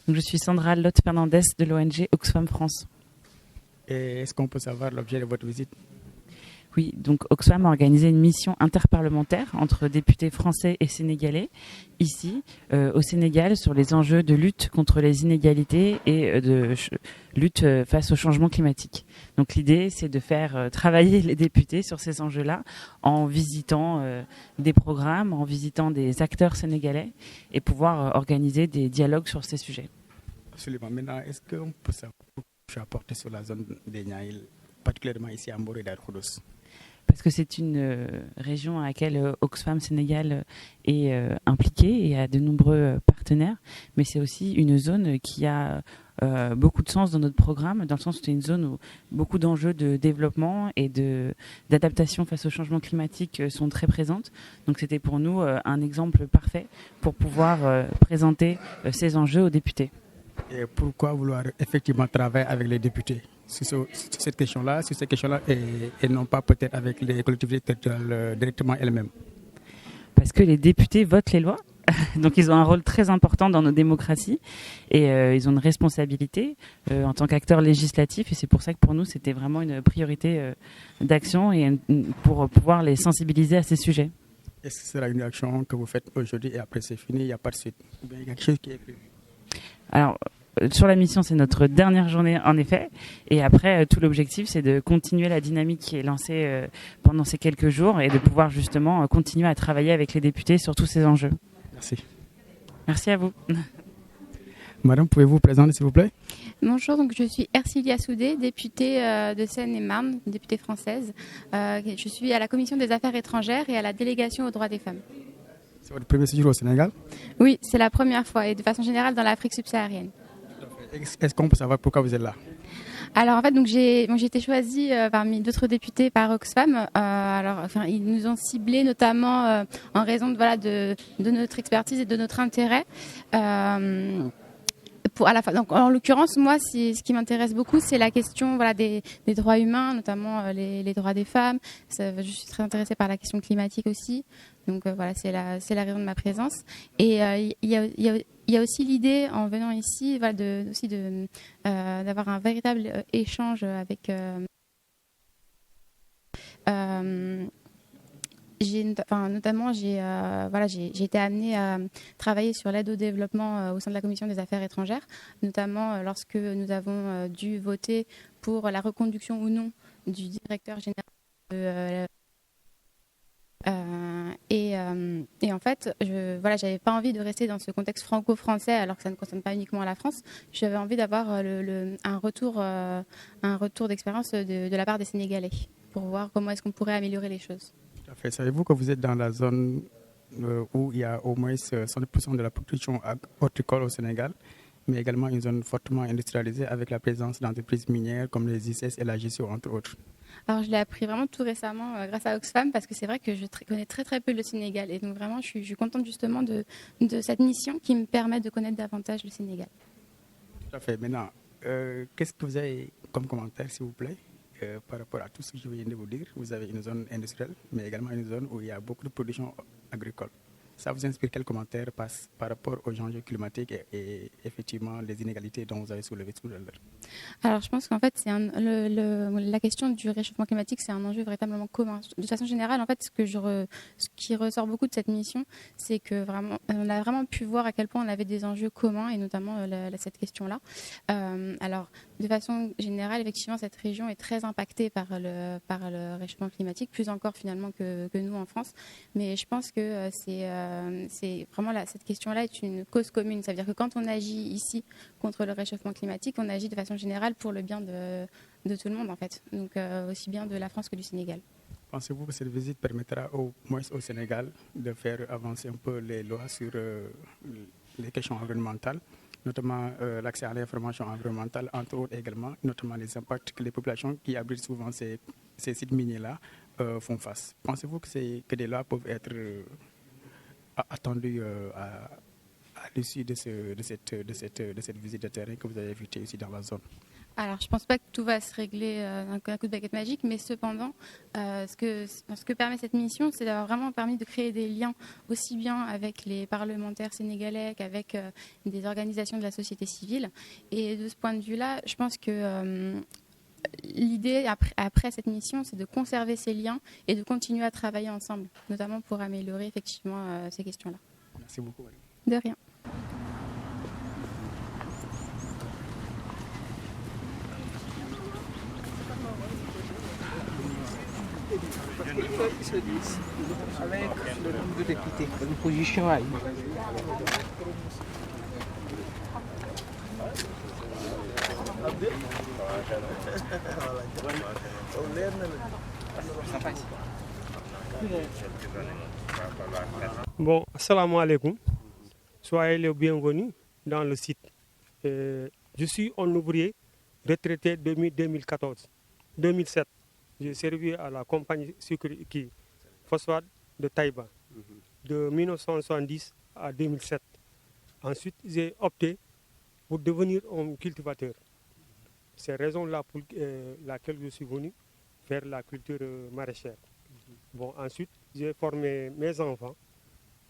Donc, je suis Sandra Lotte Fernandez de l'ONG Oxfam France. Et est-ce qu'on peut savoir l'objet de votre visite? Oui, donc Oxfam a organisé une mission interparlementaire entre députés français et sénégalais, ici, au Sénégal, sur les enjeux de lutte contre les inégalités et de lutte face au changement climatique. Donc l'idée, c'est de faire travailler les députés sur ces enjeux-là en visitant des programmes, en visitant des acteurs sénégalais et pouvoir organiser des dialogues sur ces sujets. Absolument. Maintenant, est-ce qu'on peut savoir ce que je suis apporté sur la zone des Niayes, particulièrement ici à Mboro et Dar Khoudoss? Parce que c'est une région à laquelle Oxfam Sénégal est impliquée et a de nombreux partenaires, mais c'est aussi une zone qui a beaucoup de sens dans notre programme, dans le sens où c'est une zone où beaucoup d'enjeux de développement et d'adaptation face au changement climatique sont très présentes. Donc c'était pour nous un exemple parfait pour pouvoir présenter ces enjeux aux députés. Et pourquoi vouloir effectivement travailler avec les députés sur cette question-là, et non pas peut-être avec les collectivités territoriales directement elles-mêmes? Parce que les députés votent les lois, donc ils ont un rôle très important dans nos démocraties et ils ont une responsabilité en tant qu'acteurs législatifs, et c'est pour ça que pour nous c'était vraiment une priorité d'action et pour pouvoir les sensibiliser à ces sujets. Est-ce que ce sera une action que vous faites aujourd'hui et après c'est fini, il n'y a pas de suite? Ou bien il y a quelque chose qui est prévu? Alors, sur la mission, c'est notre dernière journée en effet. Et après, tout l'objectif, c'est de continuer la dynamique qui est lancée pendant ces quelques jours et de pouvoir justement continuer à travailler avec les députés sur tous ces enjeux. Merci. Merci à vous. Madame, pouvez-vous vous présenter s'il vous plaît? Bonjour, donc je suis Ercilia Soudé, députée de Seine-et-Marne, députée française. Je suis à la Commission des Affaires étrangères et à la délégation aux droits des femmes. C'est votre premier séjour au Sénégal? Oui, c'est la première fois et de façon générale dans l'Afrique subsaharienne. Est-ce qu'on peut savoir pourquoi vous êtes là? Alors en fait, donc j'ai été choisie parmi d'autres députés par Oxfam. Ils nous ont ciblés notamment en raison de notre expertise et de notre intérêt. Donc, en l'occurrence, moi, ce qui m'intéresse beaucoup, c'est la question des droits humains, notamment les droits des femmes. Je suis très intéressée par la question climatique aussi. Donc voilà, c'est la raison de ma présence. Et il y a aussi l'idée, en venant ici, d'avoir un véritable échange avec... j'ai été amenée à travailler sur l'aide au développement au sein de la Commission des Affaires étrangères, notamment lorsque nous avons dû voter pour la reconduction ou non du directeur général de et en fait, j'avais pas envie de rester dans ce contexte franco-français alors que ça ne concerne pas uniquement la France. J'avais envie d'avoir un retour d'expérience de la part des Sénégalais pour voir comment est-ce qu'on pourrait améliorer les choses. Tout à fait. Savez-vous que vous êtes dans la zone où il y a au moins 100% de la production horticole au Sénégal, mais également une zone fortement industrialisée avec la présence d'entreprises minières comme les ICS et la GCO, entre autres? Alors, je l'ai appris vraiment tout récemment grâce à Oxfam, parce que c'est vrai que je connais très très peu le Sénégal. Et donc vraiment, je suis contente justement de cette mission qui me permet de connaître davantage le Sénégal. Tout à fait. Maintenant, qu'est-ce que vous avez comme commentaire, s'il vous plaît, par rapport à tout ce que je viens de vous dire? Vous avez une zone industrielle, mais également une zone où il y a beaucoup de production agricole. Ça vous inspire quel commentaire par rapport aux enjeux climatiques et effectivement les inégalités dont vous avez soulevé tout à l'heure? Alors je pense qu'en fait la question du réchauffement climatique, c'est un enjeu véritablement commun. De façon générale, en fait, ce qui ressort beaucoup de cette mission, c'est que vraiment on a vraiment pu voir à quel point on avait des enjeux communs, et notamment cette question-là. Alors de façon générale, effectivement, cette région est très impactée par le réchauffement climatique, plus encore finalement que nous en France. Mais je pense que c'est vraiment cette question-là est une cause commune. Ça veut dire que quand on agit ici contre le réchauffement climatique, on agit de façon générale pour le bien de tout le monde, en fait. Donc aussi bien de la France que du Sénégal. Pensez-vous que cette visite permettra au moins au Sénégal de faire avancer un peu les lois sur les questions environnementales, notamment l'accès à l'information environnementale, entre autres également, notamment les impacts que les populations qui abritent souvent ces sites miniers-là font face? Pensez-vous que des lois peuvent être attendues à à l'issue de cette visite de terrain que vous avez effectuée ici dans la zone? Alors, je ne pense pas que tout va se régler d'un coup de baguette magique, mais cependant, ce que permet cette mission, c'est d'avoir vraiment permis de créer des liens aussi bien avec les parlementaires sénégalais qu'avec des organisations de la société civile. Et de ce point de vue-là, je pense que l'idée après cette mission, c'est de conserver ces liens et de continuer à travailler ensemble, notamment pour améliorer effectivement ces questions-là. Merci beaucoup. De rien. Parce qu'il faut qu'ils se disent avec le nombre de députés que l'opposition a eu. Bon, assalamu alaikum. Soyez les bienvenus dans le site. Je suis un ouvrier retraité depuis 2007. J'ai servi à la compagnie qui phosphate de Taïba de 1970 à 2007. Ensuite, j'ai opté pour devenir un cultivateur. C'est la raison là pour laquelle je suis venu faire la culture maraîchère. Bon, ensuite, j'ai formé mes enfants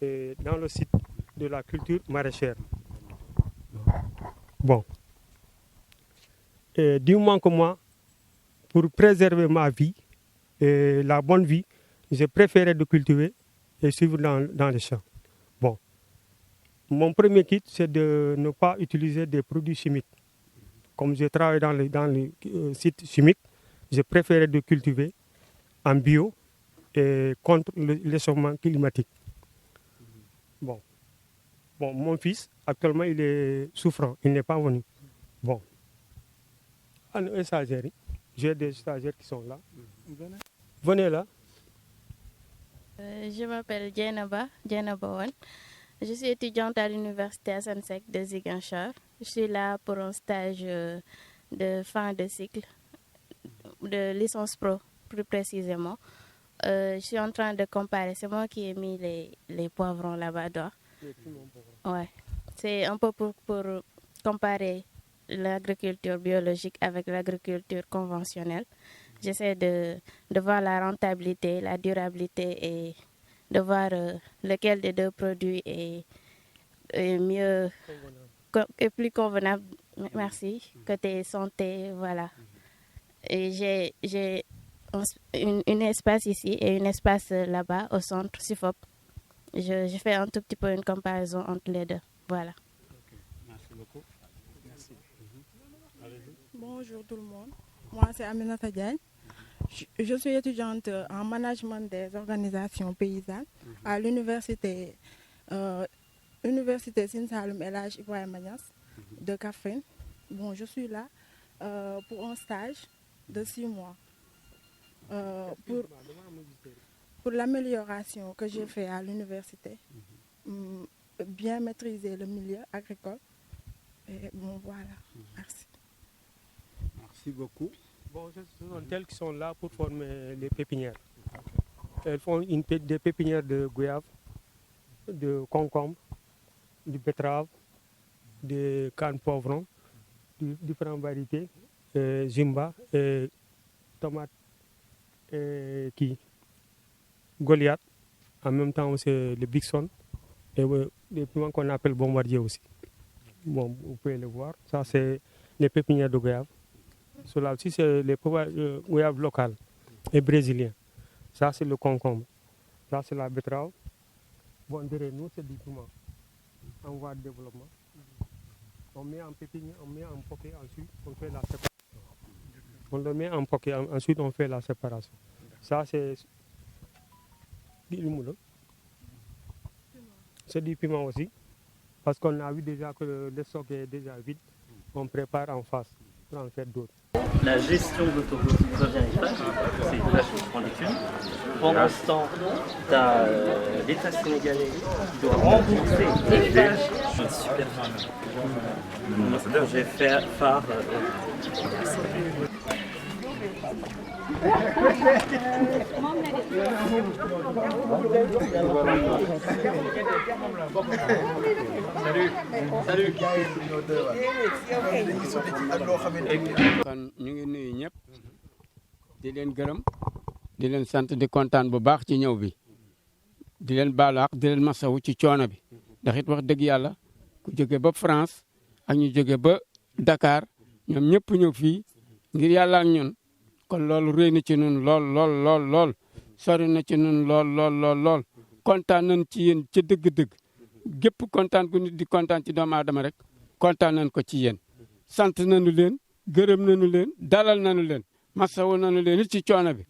dans le site de la culture maraîchère. Bon. Du moins que moi, pour préserver ma vie et la bonne vie, j'ai préféré de cultiver et suivre dans les champs. Bon. Mon premier kit, c'est de ne pas utiliser des produits chimiques. Comme je travaille dans les sites chimiques, j'ai préféré de cultiver en bio et contre le changement climatique. Bon. Bon, mon fils, actuellement, il est souffrant, il n'est pas venu. Bon. Un stagiaire. J'ai des stagiaires qui sont là. Venez là. Je m'appelle Djenaba Wan. Je suis étudiante à l'université Assane Seck de Ziguinchor. Je suis là pour un stage de fin de cycle, de licence pro plus précisément. Je suis en train de comparer, c'est moi qui ai mis les poivrons là-bas dehors. Ouais. C'est un peu pour comparer l'agriculture biologique avec l'agriculture conventionnelle. J'essaie de voir la rentabilité, la durabilité et de voir lequel des deux produits est mieux et plus convenable. Merci. Côté santé, voilà. Et j'ai une espace ici et une espace là-bas au centre, SIFOP. Je fais un tout petit peu une comparaison entre les deux. Voilà. Okay. Merci beaucoup. Merci. Bonjour tout le monde. Moi, c'est Aminata Diagne. Je suis étudiante en management des organisations paysannes à l'université Sine Saloum El Hadji Ibrahima Niass de Kaffrine. Bon, je suis là pour un stage de 6 mois. Pour l'amélioration que j'ai fait à l'université, bien maîtriser le milieu agricole. Et bon, voilà. Merci. Merci beaucoup. Bon, ce sont telles qui sont là pour former les pépinières. Elles font des pépinières de goyave, de concombre, de betterave, de canne poivron, différentes variétés, jimba, tomates, Goliath, en même temps c'est le Bixon, et les piments qu'on appelle bombardier aussi. Bon, vous pouvez le voir, ça c'est les pépinières de goyave. Cela aussi c'est les goyaves locales et brésiliens. Ça c'est le concombre, ça c'est la betterave. Bon, derrière nous c'est du piment en voie de développement. On met en pépinière, on met en poquet, ensuite on fait la séparation. On le met en poquet, ensuite on fait la séparation. Ça c'est du piment aussi, parce qu'on a vu déjà que le stock est déjà vide, on prépare en face pour en faire d'autres. La gestion de l'auto-provient-élevage, c'est de la production. Pendant ce temps, tu as l'État sénégalais qui doit rembourser l'élevage. Je suis super fan. Mon projet phare. kon ñu ngi nuyu ñëpp di leen gërëm di leen sant di kontaan bu baax ci ñëw bi di leen baalu àq di leen masawu ci coono bi ndax it wax dëgg yàlla ku jóge ba France ak ñu jóge ba Dakar ñoom ñëpp ñëw fii ngir yàlla ak ñun kon loolu rëy na ci ñun lool sori na ci ñun lool kontaan nañ ci yéen ca dëgg-dëgg gépp kontaan ku nit di kontaan ci doomu aadama rek kontaan nañ ko ci yéen sant nañu leen gërëm nañu leen dalal nañu leen masawu nañu leen it ci coono bi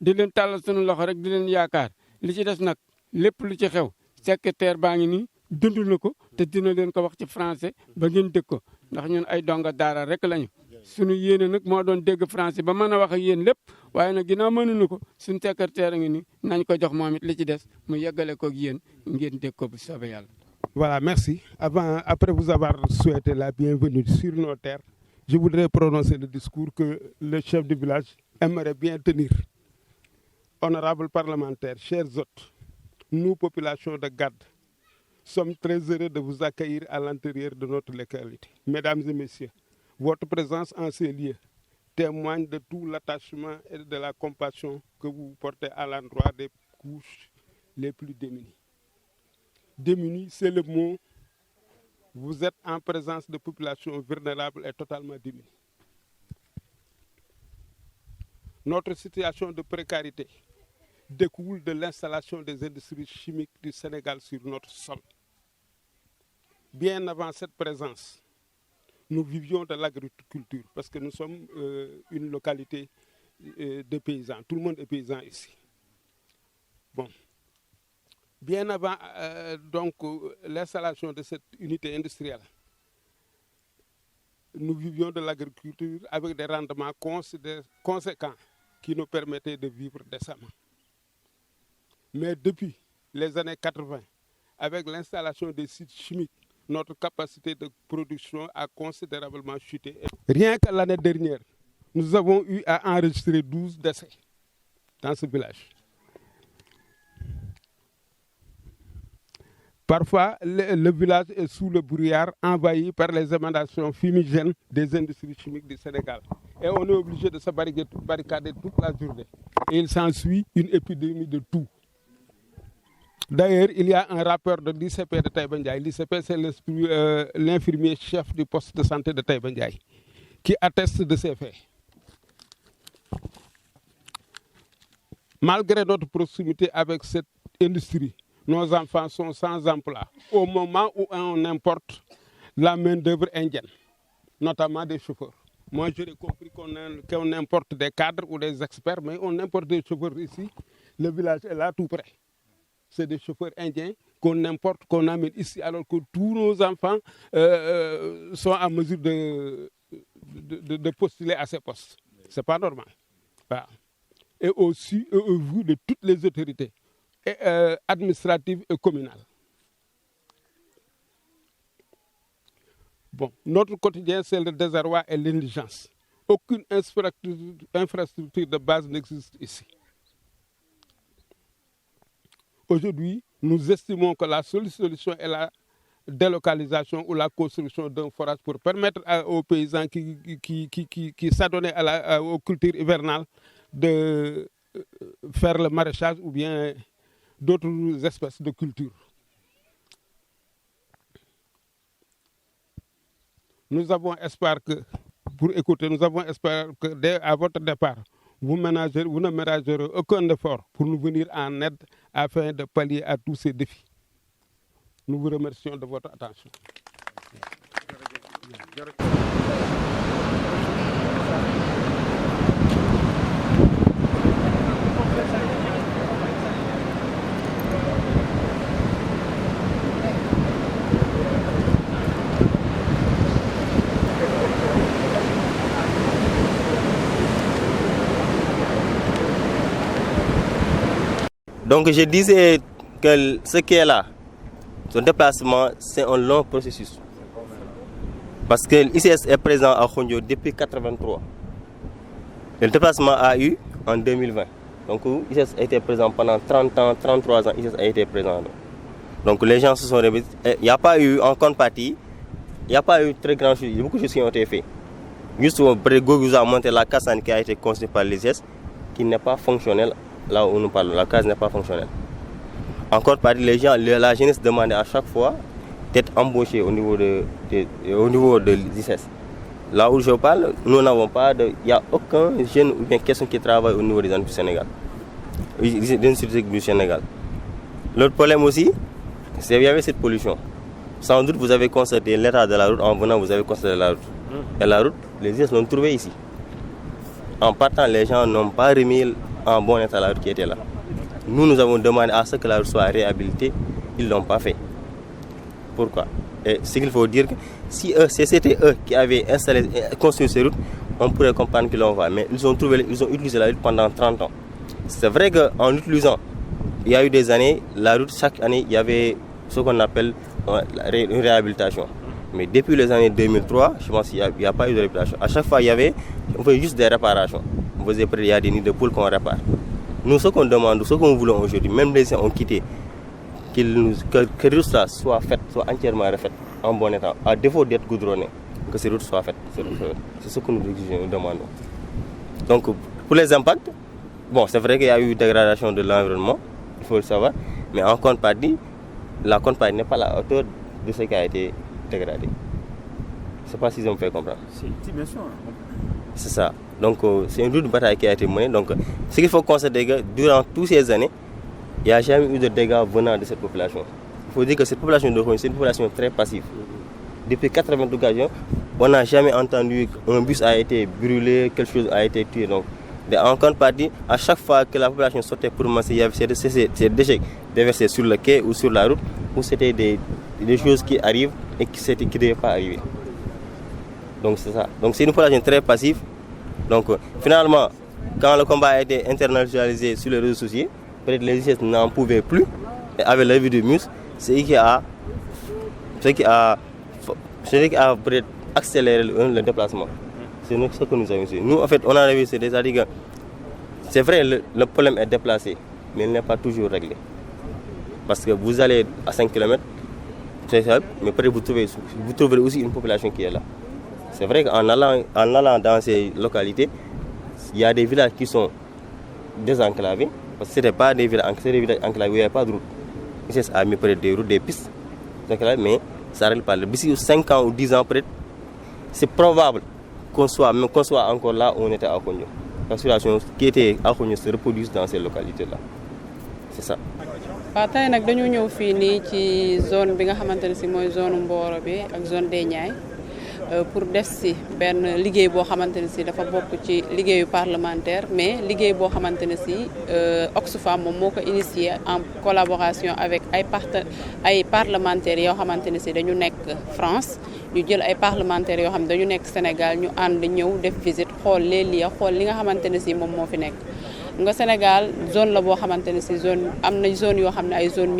di leen tàllal sunu loxo rek di leen yaakaar li ci des nag lépp lu ci xew secrétaire baa ngi nii dund na ko te dina leen ko wax ci français ba ngeen dégg ko ndax ñun ay donga daara rek lañu suñu yéene nag moo doon dégg français ba mën a wax ak yéen lépp waaye nag ginnaaw mënuñu ko suñu secrétaire a ngi nii nañ ko jox moom it li ci des mu yeggale ko ak yéen ngeen dégg ko bu soobee yàlla. Voilà, merci. Après vous avoir souhaité la bienvenue sur nos terres, je voudrais prononcer le discours que le chef du village aimerait bien tenir. Honorables parlementaires, chers hôtes, nous, population de Gade, sommes très heureux de vous accueillir à l'intérieur de notre localité. Mesdames et messieurs, votre présence en ces lieux témoigne de tout l'attachement et de la compassion que vous portez à l'endroit des couches les plus démunies. Démunis, c'est le mot. Vous êtes en présence de populations vulnérables et totalement démunies. Notre situation de précarité découle de l'installation des industries chimiques du Sénégal sur notre sol. Bien avant cette présence, nous vivions de l'agriculture parce que nous sommes une localité de paysans. Tout le monde est paysan ici. Bon. Bien avant l'installation de cette unité industrielle, nous vivions de l'agriculture avec des rendements conséquents qui nous permettaient de vivre décemment. Mais depuis les années 80, avec l'installation des sites chimiques, notre capacité de production a considérablement chuté. Rien que l'année dernière, nous avons eu à enregistrer 12 décès dans ce village. Parfois, le village est sous le brouillard, envahi par les émanations fumigènes des industries chimiques du Sénégal. Et on est obligé de se barricader toute la journée. Et il s'ensuit une épidémie de tout. D'ailleurs, il y a un rapport de l'ICP de Taïba Ndiaye. L'ICP, c'est l'infirmier chef du poste de santé de Taïba Ndiaye, qui atteste de ces faits. Malgré notre proximité avec cette industrie, nos enfants sont sans emploi au moment où on importe la main-d'œuvre indienne, notamment des chauffeurs. Moi, j'aurais compris qu'on importe des cadres ou des experts, mais on importe des chauffeurs ici. Le village est là tout près. C'est des chauffeurs indiens qu'on importe, qu'on amène ici, alors que tous nos enfants sont en mesure de postuler à ces postes. Ce n'est pas normal. Voilà. Et aussi au vu de toutes les autorités administratives et communales. Bon, notre quotidien, c'est le désarroi et l'indigence. Aucune infrastructure de base n'existe ici. Aujourd'hui, nous estimons que la seule solution est la délocalisation ou la construction d'un forage pour permettre aux paysans qui s'adonnaient aux cultures hivernales de faire le maraîchage ou bien d'autres espèces de cultures. Nous avons espoir que, à votre départ, vous ne ménagerez aucun effort pour nous venir en aide afin de pallier à tous ces défis. Nous vous remercions de votre attention. Donc je disais que ce qui est là, son déplacement, c'est un long processus. Parce que l'ICS est présent à Khondio depuis 1983. Le déplacement a eu en 2020. Donc ICS a été présent pendant 30 ans, 33 ans, ICS a été présent. Donc les gens se sont réveillés. Il n'y a pas eu en contrepartie, il n'y a pas eu très grand chose. Il y a beaucoup de choses qui ont été faites. Juste Brégo vous a montré la casse qui a été construite par l'ICS, qui n'est pas fonctionnelle là où nous parlons. La case n'est pas fonctionnelle. En contrepartie, les gens, la jeunesse demandait à chaque fois d'être embauchée au niveau de l'ICS. Là où je parle, nous n'avons pas il n'y a aucun jeune ou bien quelqu'un qui travaille au niveau des entreprises du Sénégal, des instituts du Sénégal. L'autre problème aussi, c'est qu'il y avait cette pollution. Sans doute, vous avez constaté l'état de la route. En venant, vous avez constaté la route. Et la route, les ICS l'ont trouvée ici. En partant, les gens n'ont pas remis en bon état la route qui était là. Nous avons demandé à ce que la route soit réhabilitée. Ils ne l'ont pas fait. Pourquoi? Et ce qu'il faut dire, si c'était eux qui avaient construit ces routes, on pourrait comprendre qu'ils l'ont fait. Mais ils ont utilisé la route pendant 30 ans. C'est vrai qu'en l'utilisant, il y a eu des années, la route, chaque année, il y avait ce qu'on appelle une réhabilitation. Mais depuis les années 2003, je pense qu'il n'y a pas eu de réhabilitation. À chaque fois, on faisait juste des réparations. Il y a des nids de poules qu'on répare. Nous, ce qu'on demande, ce qu'on voulait aujourd'hui, même les gens ont quitté, que les routes soient faites, soient entièrement refaites en bon état, à défaut d'être goudronnées, que ces routes soient faites. C'est ce que nous demandons. Donc, pour les impacts, bon, c'est vrai qu'il y a eu une dégradation de l'environnement, il faut le savoir, mais en contrepartie, la contrepartie n'est pas à la hauteur de ce qui a été dégradé. Je ne sais pas si vous me faites comprendre. Si, bien sûr. C'est ça. Donc, c'est une rude bataille qui a été menée. Donc, ce qu'il faut constater, que durant toutes ces années, il n'y a jamais eu de dégâts venant de cette population. Il faut dire que cette population de Rogne, c'est une population très passive. Depuis 80 occasions, on n'a jamais entendu qu'un bus a été brûlé, quelque chose a été tué. Donc, en contrepartie, à chaque fois que la population sortait pour masser, il y avait ces déchets déversés sur le quai ou sur la route, où c'était des choses qui arrivent et qui ne devaient pas arriver. Donc c'est ça. Donc c'est une population très passive. Donc finalement, quand le combat a été internationalisé sur les réseaux sociaux, peut-être les ICS n'en pouvaient plus. Et avec l'avis de MUS, c'est qui a peut-être accéléré le déplacement. C'est ce que nous avons vu. Nous, en fait, on a vu, c'est-à-dire que c'est vrai, le problème est déplacé, mais il n'est pas toujours réglé. Parce que vous allez à 5 km, c'est ça, mais peut-être vous trouverez aussi une population qui est là. C'est vrai qu'en allant dans ces localités, il y a des villages qui sont désenclavés, parce que ce n'était pas des villages enclavés où il n'y avait pas de route. Ici, ça a mis peut-être des routes, des pistes, mais ça ne règle pas. D'ici 5 ans ou 10 ans, peut-être, c'est probable qu'on soit encore là où on était à Kogno. La situation qui était à Kogno se reproduise dans ces localités-là. C'est ça. Tey nag dañu ñëw fii nii ci zone bi nga xamante ne si mooy zone Mboro bi ak zone des Niayes pour def si benn liggéey boo xamante ne si dafa bokk ci liggéeyu parlementaire mais liggéey boo xamante ne si Oxfam moom moo ko initié en collaboration avec ay parlementaires yoo xamante ne si dañu nekk France ñu jël ay parlementaires yoo xam ne dañu nekk Sénégal ñu ànd ñëw def visite xool les lieux xool li nga xamante ne si moom moo fi nekk. nga Sénégal zone la boo xamante ne si zone am na zone yoo xam ne ay zone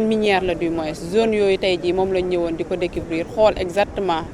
minière la du moins zone yooyu tey jii moom lañ ñëwoon di ko découvrir xool exactement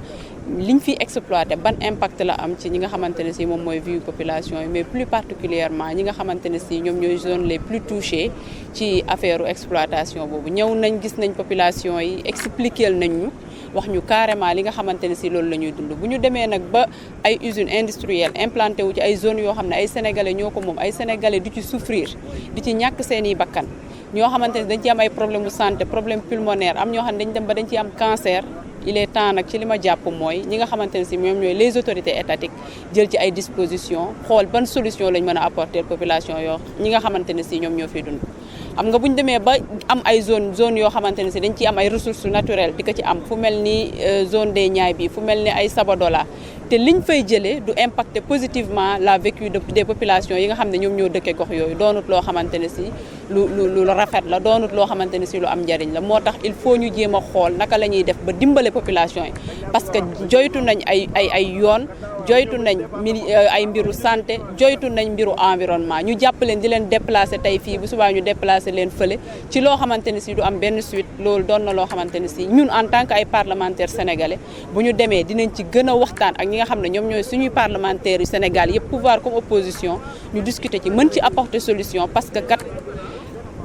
liñ fi exploité ban impact la am ci ñi nga xamante ne si moom mooy vie population yi mais plus particulièrement ñi nga xamante ne si ñoom ñooy zone les plus touchées ci affaire exploitation boobu ñëw nañ gis nañ population yi expliquer nañ ñu wax ñu carrément li nga xamante ne si loolu la ñuy dund bu ñu demee nag ba ay usines industrielles implanté wu ci ay zones yoo xam ne ay sénégalais ñoo ko moom ay sénégalais di ci souffrir di ci ñàkk seen i bakkan ñoo xamante ne dañ ci am ay problème de santé problème pulmonaire am ñoo xam ne dañ dem ba dañ ci am cancer il est temps nag ci li ma jàpp mooy ñi nga xamante ne si ñoom ñooy les autorités étatiques jël ci ay dispositions xool ban solution lañ mën a apporter population yoo ñi nga xamante ne si ñoom ñoo fiy dund. am nga bu ñu demee ba am ay zone yoo xamante ne si dañ ciy am ay ressources naturelles di ko ci am fu mel ni zone des Niayes bi fu mel ni ay Sabadola te liñ fay jëlee du impacter positivement la vécu des populations yi nga xam ne ñoom ñoo dëkkee gox yooyu doonut loo xamante ne si lu rafet la doonut loo xamante ne si lu am njariñ la moo tax il faut ñu jéem a xool naka la ñuy def ba dimbale population yi parce que joytu nañ ay yoon joytu nañ ay mbiru santé joytu nañ mbiru environnement ñu jàpp leen di leen déplacer tey fii bu subaa ñu déplacer leen fële ci loo xamante ne si du am benn suite loolu doon na loo xamante ne si ñun en tant que ay parlementaires sénégalais bu ñu demee dinañ ci gën a waxtaan ak ñi nga xam ne ñoom ñooy suñuy parlementaires yu Sénégal yëpp pouvoir comme opposition ñu discuter ci mën ci apporter solution parce que kat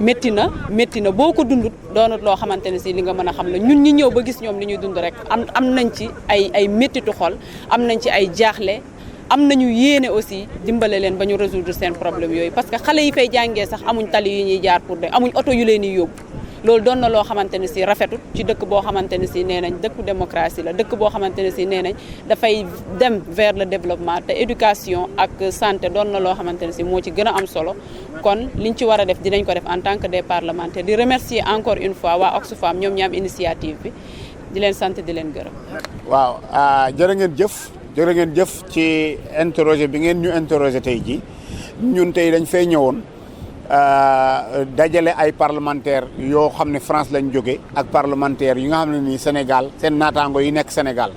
métti na boo ko dundut doonut loo xamante ne si li nga mën a xam la ñun ñi ñëw ba gis ñoom li ñuy dund rek am nañ ci ay méttitu xol am nañ ci ay jaaxle am nañu yéene aussi dimbale leen ba ñu résoudre seen problème yooyu parce que xale yi fay jàngee sax amuñ tali yu ñuy jaar pour de amuñ oto yu leen di yóbbu loolu doon na loo xamante ne si rafetut ci dëkk boo xamante ne si nee nañ dëkku démocratie la dëkk boo xamante ne si nee nañ dafay dem vers le développement te éducation ak santé doon na loo xamante ne si moo ci gën a am solo kon liñ ci war a def dinañ ko def en tant que des parlementaires di remercier encore une fois waa Oxfam ñoom ñi am initiative bi di leen sant di leen gërëm. waaw jërë ngeen jëf ci interroger bi ngeen ñu interroger tey ji ñun tey dañ fay ñëwoon dajale ay parlementaires yoo xam ne France lañ jóge ak parlementaires yi nga xam ne nii Sénégal seen naataango yi nekk Sénégal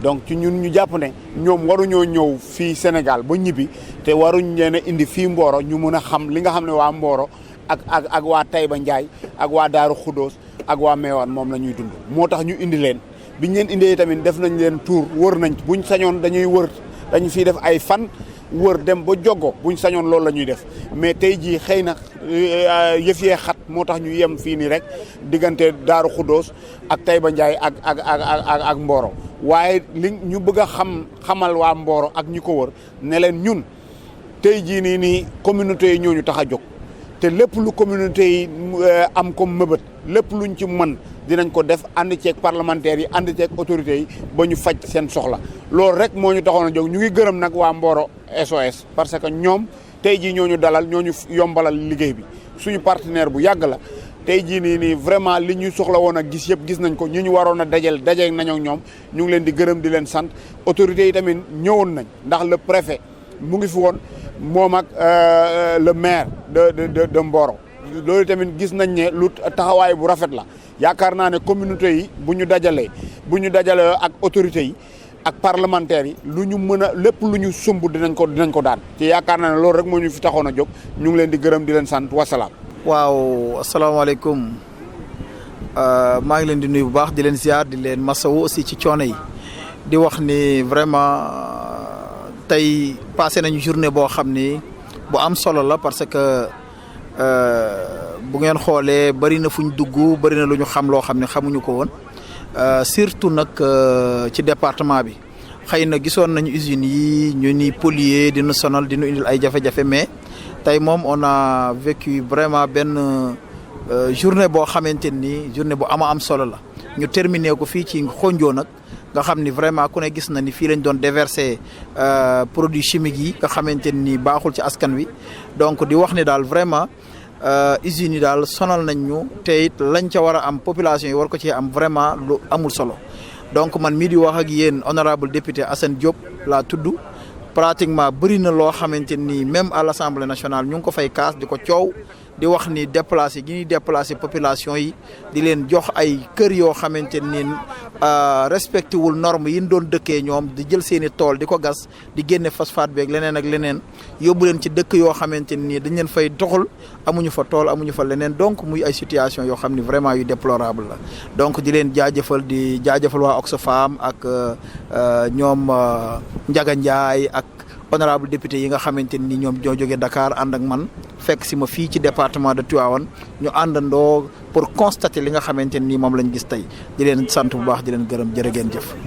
donc ci ñun ñu jàpp ne ñoom waruñoo ñëw fii Sénégal ba ñibbi te waruñ leen a indi fii Mboro ñu mun a xam li nga xam ne waa Mboro ak waa Taïba Ndiaye ak waa Daaru Khoudoss ak waa Meewaan moom la ñuy dund moo tax ñu indi leen biñ leen indee tamit def nañ leen tour wër nañ buñ sañoon dañu fiy def ay fan wër dem ba Jogo buñ sañoon loolu la ñuy def mais tey jii xëy na yëf yee xat moo tax ñu yem fii nii rek diggante Daaru Khoudoss ak Taïba Ndiaye ak Mboro waaye li ñu bëgg a xamal waa Mboro ak ñi ko wër ne leen ñun tey jii nii communauté yi ñoo ñu tax a jóg te lépp lu communauté yi am comme mëbët lépp luñ ci mën dinañ ko def ànd ceeg parlementaires yi ànd ceeg autorités yi ba ñu faj seen soxla loolu rek moo ñu taxoon a jóg ñu ngi gërëm nag waa Mboro SOS parce que ñoom tey jii ñoo ñu dalal ñoo ñu yombalal liggéey bi suñu partenaire bu yàgg la tey jii nii vraiment li ñu soxla woon a gis yëpp gis nañ ko ñu waroon a daje nañoo ak ñoom ñu ngi leen di gërëm di leen sant autorités yi tamit ñëwoon nañ ndax le préfet mu ngi fi woon moom ak le maire de Mboro loolu tamit gis nañ ne lu taxawaay bu rafet la yaakaar naa ne communauté yi bu ñu dajalee ak autorités yi ak parlementaires yi lu ñu mën a lépp lu ñu sumb dinañ ko daan te yaakaar naa ne loolu rek moo ñu fi taxoon a jóg ñu ngi leen di gërëm di leen sant wasalaam. waaw asalaamaaleykum maa ngi leen di nuyu bu baax di leen ziar di leen masawu aussi ci coono yi di wax ni vraiment tey passé nañu journée boo xam ni bu am solo la parce que bu ngeen xoolee bari na fu ñu dugg bari na lu ñu xam loo xam ne xamuñu ko woon surtout nag ci département bi xëy na gisoon nañu usines yi ñu ni polluer dina sonal dina indil ay jafe-jafe mais tey moom on a vécu vraiment benn journée boo xamante ni journée bu am solo la ñu terminé ko fii ci Xonjo nag nga xam ni vraiment ku ne gis na ni fii lañ doon déverser produits chimiques yi nga xamante ni baaxul ci askan wi donc di wax ni daal vraiment usines yi daal sonal nañ ñu te it lañ ca war a am population yi war ko ci am vraiment lu amul solo donc man mii di wax ak yéen honorable député Assane Diop laa tudd pratiquement bëri na loo xamante ni même à l'Assemblée nationale ñu ngi ko fay kaas di ko coow di wax ni déplacé gi ñuy déplacé population yi di leen jox ay kër yoo xamante ni respecté wul norme yi ñu doon dëkkee ñoom di jël seen i tool di ko gas di génne phosphate beeg leneen ak leneen yóbbu leen ci dëkk yoo xamante ni dañ leen fay doxal amuñu fa tool amuñu fa leneen donc muy ay situation yoo xam ni vraiment yu déplorable la donc di leen jaajëfal waa Oxfam ak ñoom Ndiaga Ndiaye ak honorable député yi nga xamante ni ñoom ñoo jógee Dakar ànd ak man fekk si ma fii ci département de Tivaouane ñu àndandoo pour constater li nga xamante ni moom lañ gis tey di leen sant bu baax di leen gërëm jërë ngeen jëf